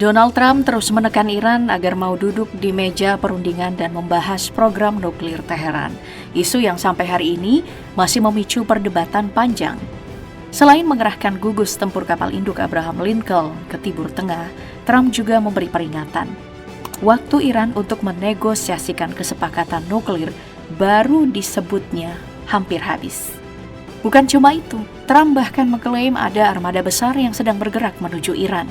Donald Trump terus menekan Iran agar mau duduk di meja perundingan dan membahas program nuklir Teheran. Isu yang sampai hari ini masih memicu perdebatan panjang. Selain mengerahkan gugus tempur kapal induk Abraham Lincoln ke Timur Tengah, Trump juga memberi peringatan. Waktu Iran untuk menegosiasikan kesepakatan nuklir baru disebutnya hampir habis. Bukan cuma itu, Trump bahkan mengklaim ada armada besar yang sedang bergerak menuju Iran.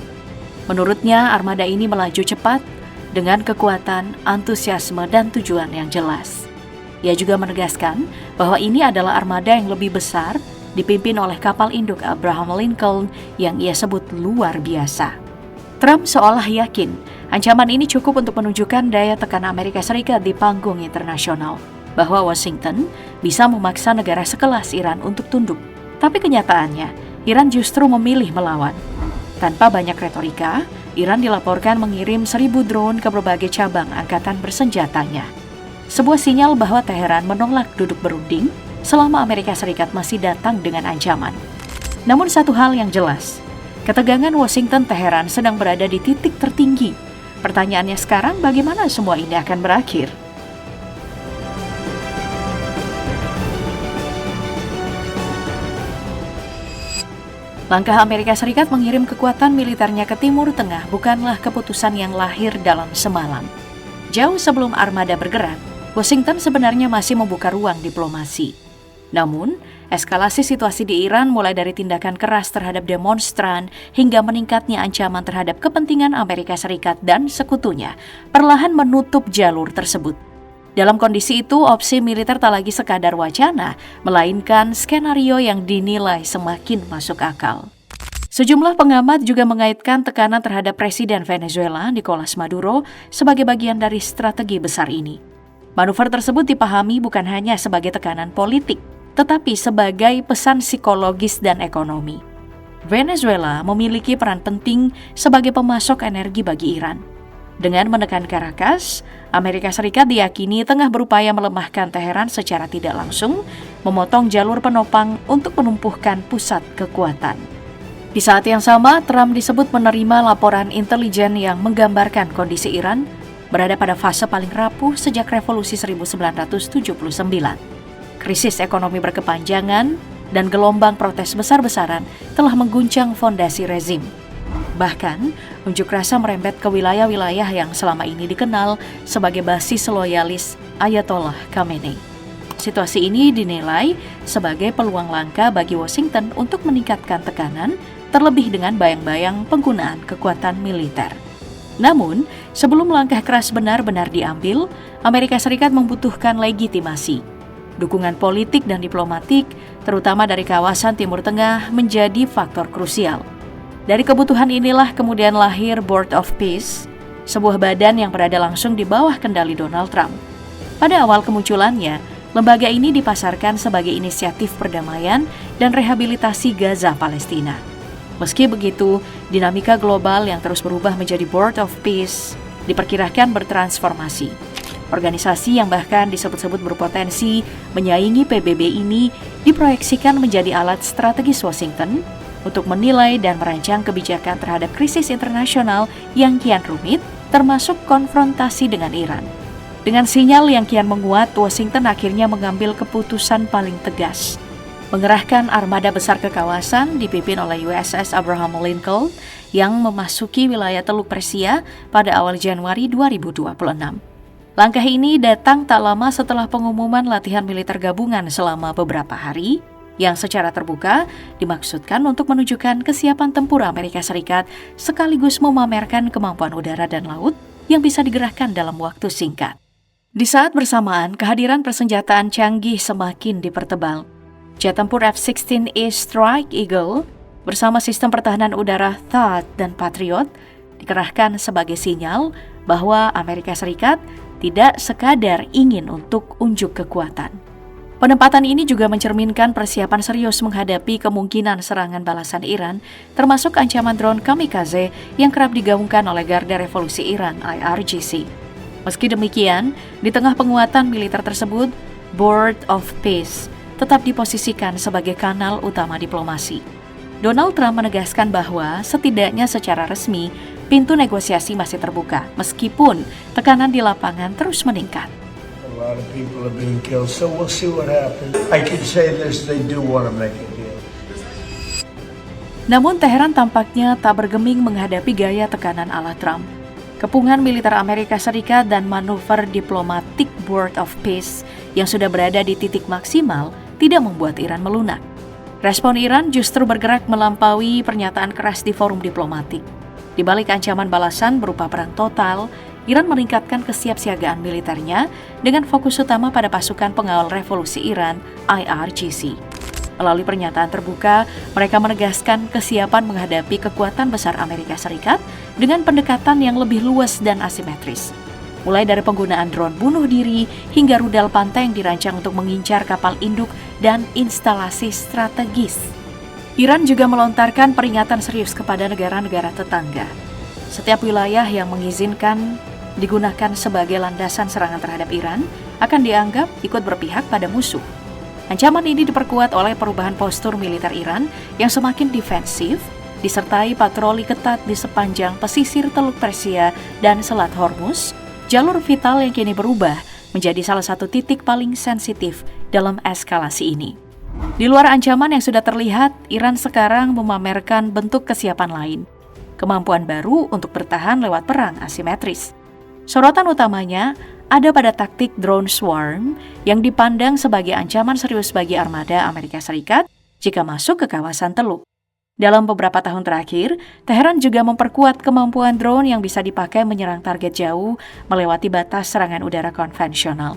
Menurutnya, armada ini melaju cepat dengan kekuatan, antusiasme, dan tujuan yang jelas. Ia juga menegaskan bahwa ini adalah armada yang lebih besar dipimpin oleh kapal induk Abraham Lincoln yang ia sebut luar biasa. Trump seolah yakin ancaman ini cukup untuk menunjukkan daya tekan Amerika Serikat di panggung internasional, bahwa Washington bisa memaksa negara sekelas Iran untuk tunduk. Tapi kenyataannya, Iran justru memilih melawan. Tanpa banyak retorika, Iran dilaporkan mengirim 1.000 drone ke berbagai cabang angkatan bersenjatanya. Sebuah sinyal bahwa Teheran menolak duduk berunding selama Amerika Serikat masih datang dengan ancaman. Namun satu hal yang jelas, ketegangan Washington-Teheran sedang berada di titik tertinggi. Pertanyaannya sekarang, bagaimana semua ini akan berakhir? Langkah Amerika Serikat mengirim kekuatan militernya ke Timur Tengah bukanlah keputusan yang lahir dalam semalam. Jauh sebelum armada bergerak, Washington sebenarnya masih membuka ruang diplomasi. Namun, eskalasi situasi di Iran mulai dari tindakan keras terhadap demonstran hingga meningkatnya ancaman terhadap kepentingan Amerika Serikat dan sekutunya perlahan menutup jalur tersebut. Dalam kondisi itu, opsi militer tak lagi sekadar wacana, melainkan skenario yang dinilai semakin masuk akal. Sejumlah pengamat juga mengaitkan tekanan terhadap Presiden Venezuela, Nicolas Maduro, sebagai bagian dari strategi besar ini. Manuver tersebut dipahami bukan hanya sebagai tekanan politik, tetapi sebagai pesan psikologis dan ekonomi. Venezuela memiliki peran penting sebagai pemasok energi bagi Iran. Dengan menekan Caracas, Amerika Serikat diyakini tengah berupaya melemahkan Teheran secara tidak langsung, memotong jalur penopang untuk menumpuhkan pusat kekuatan. Di saat yang sama, Trump disebut menerima laporan intelijen yang menggambarkan kondisi Iran berada pada fase paling rapuh sejak Revolusi 1979. Krisis ekonomi berkepanjangan dan gelombang protes besar-besaran telah mengguncang fondasi rezim. Bahkan, unjuk rasa merembet ke wilayah-wilayah yang selama ini dikenal sebagai basis loyalis Ayatollah Khamenei. Situasi ini dinilai sebagai peluang langka bagi Washington untuk meningkatkan tekanan, terlebih dengan bayang-bayang penggunaan kekuatan militer. Namun, sebelum langkah keras benar-benar diambil, Amerika Serikat membutuhkan legitimasi. Dukungan politik dan diplomatik, terutama dari kawasan Timur Tengah, menjadi faktor krusial. Dari kebutuhan inilah kemudian lahir Board of Peace, sebuah badan yang berada langsung di bawah kendali Donald Trump. Pada awal kemunculannya, lembaga ini dipasarkan sebagai inisiatif perdamaian dan rehabilitasi Gaza Palestina. Meski begitu, dinamika global yang terus berubah menjadi Board of Peace diperkirakan bertransformasi. Organisasi yang bahkan disebut-sebut berpotensi menyaingi PBB ini diproyeksikan menjadi alat strategis Washington untuk menilai dan merancang kebijakan terhadap krisis internasional yang kian rumit, termasuk konfrontasi dengan Iran. Dengan sinyal yang kian menguat, Washington akhirnya mengambil keputusan paling tegas. Mengerahkan armada besar ke kawasan dipimpin oleh USS Abraham Lincoln yang memasuki wilayah Teluk Persia pada awal Januari 2026. Langkah ini datang tak lama setelah pengumuman latihan militer gabungan selama beberapa hari, yang secara terbuka dimaksudkan untuk menunjukkan kesiapan tempur Amerika Serikat sekaligus memamerkan kemampuan udara dan laut yang bisa digerahkan dalam waktu singkat. Di saat bersamaan, kehadiran persenjataan canggih semakin dipertebal. Jet tempur F-16E Strike Eagle bersama sistem pertahanan udara THAAD dan Patriot dikerahkan sebagai sinyal bahwa Amerika Serikat tidak sekadar ingin untuk unjuk kekuatan. Penempatan ini juga mencerminkan persiapan serius menghadapi kemungkinan serangan balasan Iran, termasuk ancaman drone kamikaze yang kerap digaungkan oleh Garda Revolusi Iran (IRGC). Meski demikian, di tengah penguatan militer tersebut, Board of Peace tetap diposisikan sebagai kanal utama diplomasi. Donald Trump menegaskan bahwa setidaknya secara resmi, pintu negosiasi masih terbuka, meskipun tekanan di lapangan terus meningkat. A lot of people are being killed, so we'll see what happens. I can say this, they do want to make a deal. Namun Teheran tampaknya tak bergeming menghadapi gaya tekanan ala Trump. Kepungan militer Amerika Serikat dan manuver diplomatik Board of Peace yang sudah berada di titik maksimal tidak membuat Iran melunak. Respon Iran justru bergerak melampaui pernyataan keras di forum diplomatik. Di balik ancaman balasan berupa perang total, Iran meningkatkan kesiapsiagaan militernya dengan fokus utama pada pasukan pengawal revolusi Iran, IRGC. Melalui pernyataan terbuka, mereka menegaskan kesiapan menghadapi kekuatan besar Amerika Serikat dengan pendekatan yang lebih luas dan asimetris. Mulai dari penggunaan drone bunuh diri hingga rudal pantai yang dirancang untuk mengincar kapal induk dan instalasi strategis. Iran juga melontarkan peringatan serius kepada negara-negara tetangga. Setiap wilayah yang mengizinkan digunakan sebagai landasan serangan terhadap Iran akan dianggap ikut berpihak pada musuh. Ancaman ini diperkuat oleh perubahan postur militer Iran yang semakin defensif, disertai patroli ketat di sepanjang pesisir Teluk Persia dan Selat Hormuz, jalur vital yang kini berubah menjadi salah satu titik paling sensitif dalam eskalasi ini. Di luar ancaman yang sudah terlihat, Iran sekarang memamerkan bentuk kesiapan lain, kemampuan baru untuk bertahan lewat perang asimetris. Sorotan utamanya ada pada taktik drone swarm yang dipandang sebagai ancaman serius bagi armada Amerika Serikat jika masuk ke kawasan Teluk. Dalam beberapa tahun terakhir, Teheran juga memperkuat kemampuan drone yang bisa dipakai menyerang target jauh melewati batas serangan udara konvensional.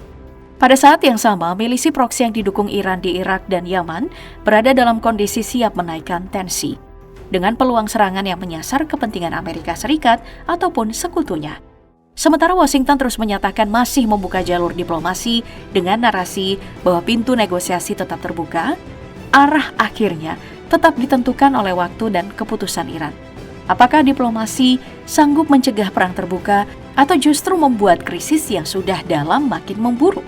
Pada saat yang sama, milisi proksi yang didukung Iran di Irak dan Yaman berada dalam kondisi siap menaikkan tensi, dengan peluang serangan yang menyasar kepentingan Amerika Serikat ataupun sekutunya. Sementara Washington terus menyatakan masih membuka jalur diplomasi dengan narasi bahwa pintu negosiasi tetap terbuka, arah akhirnya tetap ditentukan oleh waktu dan keputusan Iran. Apakah diplomasi sanggup mencegah perang terbuka atau justru membuat krisis yang sudah dalam makin memburuk?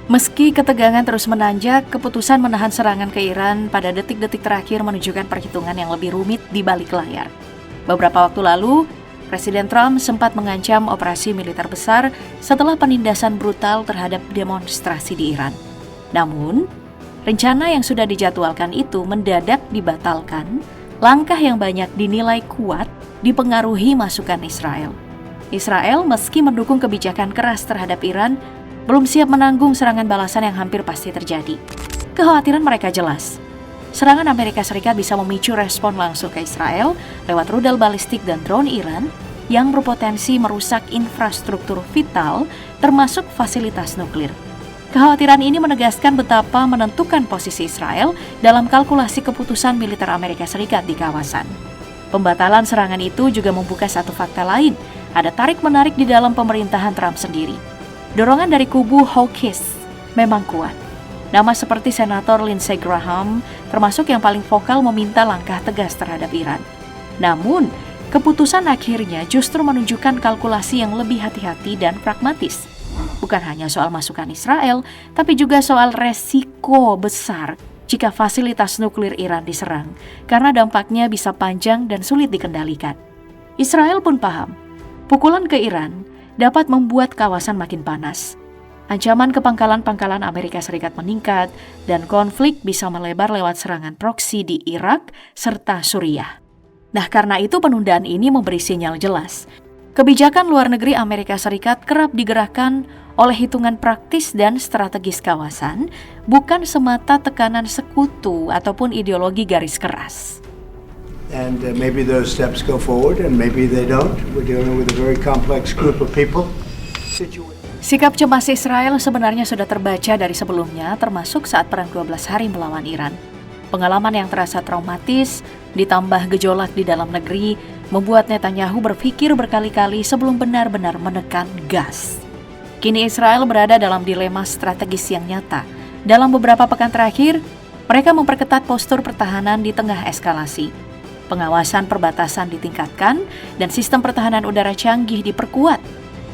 Meski ketegangan terus menanjak, keputusan menahan serangan ke Iran pada detik-detik terakhir menunjukkan perhitungan yang lebih rumit di balik layar. Beberapa waktu lalu, Presiden Trump sempat mengancam operasi militer besar setelah penindasan brutal terhadap demonstrasi di Iran. Namun, rencana yang sudah dijadwalkan itu mendadak dibatalkan. Langkah yang banyak dinilai kuat dipengaruhi masukan Israel. Israel meski mendukung kebijakan keras terhadap Iran, belum siap menanggung serangan balasan yang hampir pasti terjadi. Kekhawatiran mereka jelas. Serangan Amerika Serikat bisa memicu respon langsung ke Israel lewat rudal balistik dan drone Iran yang berpotensi merusak infrastruktur vital termasuk fasilitas nuklir. Kekhawatiran ini menegaskan betapa menentukan posisi Israel dalam kalkulasi keputusan militer Amerika Serikat di kawasan. Pembatalan serangan itu juga membuka satu fakta lain, ada tarik-menarik di dalam pemerintahan Trump sendiri. Dorongan dari kubu hawkish memang kuat. Nama seperti Senator Lindsey Graham termasuk yang paling vokal meminta langkah tegas terhadap Iran. Namun, keputusan akhirnya justru menunjukkan kalkulasi yang lebih hati-hati dan pragmatis. Bukan hanya soal masukan Israel, tapi juga soal resiko besar jika fasilitas nuklir Iran diserang, karena dampaknya bisa panjang dan sulit dikendalikan. Israel pun paham, pukulan ke Iran dapat membuat kawasan makin panas. Ancaman ke pangkalan-pangkalan Amerika Serikat meningkat dan konflik bisa melebar lewat serangan proksi di Irak serta Suriah. Nah, karena itu penundaan ini memberi sinyal jelas. Kebijakan luar negeri Amerika Serikat kerap digerakkan oleh hitungan praktis dan strategis kawasan, bukan semata tekanan sekutu ataupun ideologi garis keras. And maybe those steps go forward and maybe they don't. We're dealing with a very complex group of people. Sikap cemas Israel sebenarnya sudah terbaca dari sebelumnya, termasuk saat perang 12 hari melawan Iran. Pengalaman yang terasa traumatis, ditambah gejolak di dalam negeri, membuat Netanyahu berpikir berkali-kali sebelum benar-benar menekan gas. Kini Israel berada dalam dilema strategis yang nyata. Dalam beberapa pekan terakhir, mereka memperketat postur pertahanan di tengah eskalasi. Pengawasan perbatasan ditingkatkan dan sistem pertahanan udara canggih diperkuat.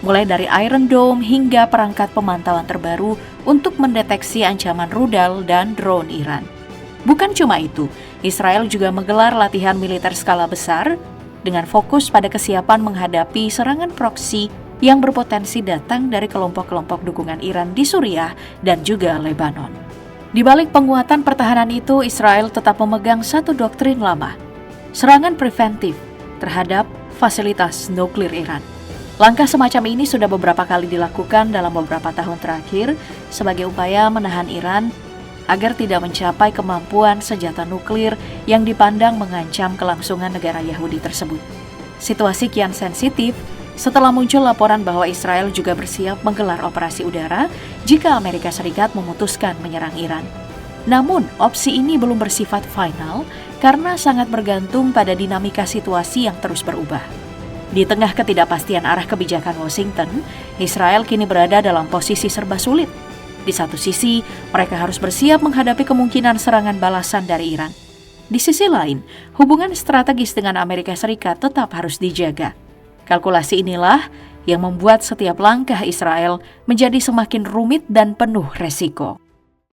mulai dari Iron Dome hingga perangkat pemantauan terbaru untuk mendeteksi ancaman rudal dan drone Iran. Bukan cuma itu, Israel juga menggelar latihan militer skala besar dengan fokus pada kesiapan menghadapi serangan proksi yang berpotensi datang dari kelompok-kelompok dukungan Iran di Suriah dan juga Lebanon. Di balik penguatan pertahanan itu, Israel tetap memegang satu doktrin lama, serangan preventif terhadap fasilitas nuklir Iran. Langkah semacam ini sudah beberapa kali dilakukan dalam beberapa tahun terakhir sebagai upaya menahan Iran agar tidak mencapai kemampuan senjata nuklir yang dipandang mengancam kelangsungan negara Yahudi tersebut. Situasi kian sensitif setelah muncul laporan bahwa Israel juga bersiap menggelar operasi udara jika Amerika Serikat memutuskan menyerang Iran. Namun, opsi ini belum bersifat final karena sangat bergantung pada dinamika situasi yang terus berubah. Di tengah ketidakpastian arah kebijakan Washington, Israel kini berada dalam posisi serba sulit. Di satu sisi, mereka harus bersiap menghadapi kemungkinan serangan balasan dari Iran. Di sisi lain, hubungan strategis dengan Amerika Serikat tetap harus dijaga. Kalkulasi inilah yang membuat setiap langkah Israel menjadi semakin rumit dan penuh resiko.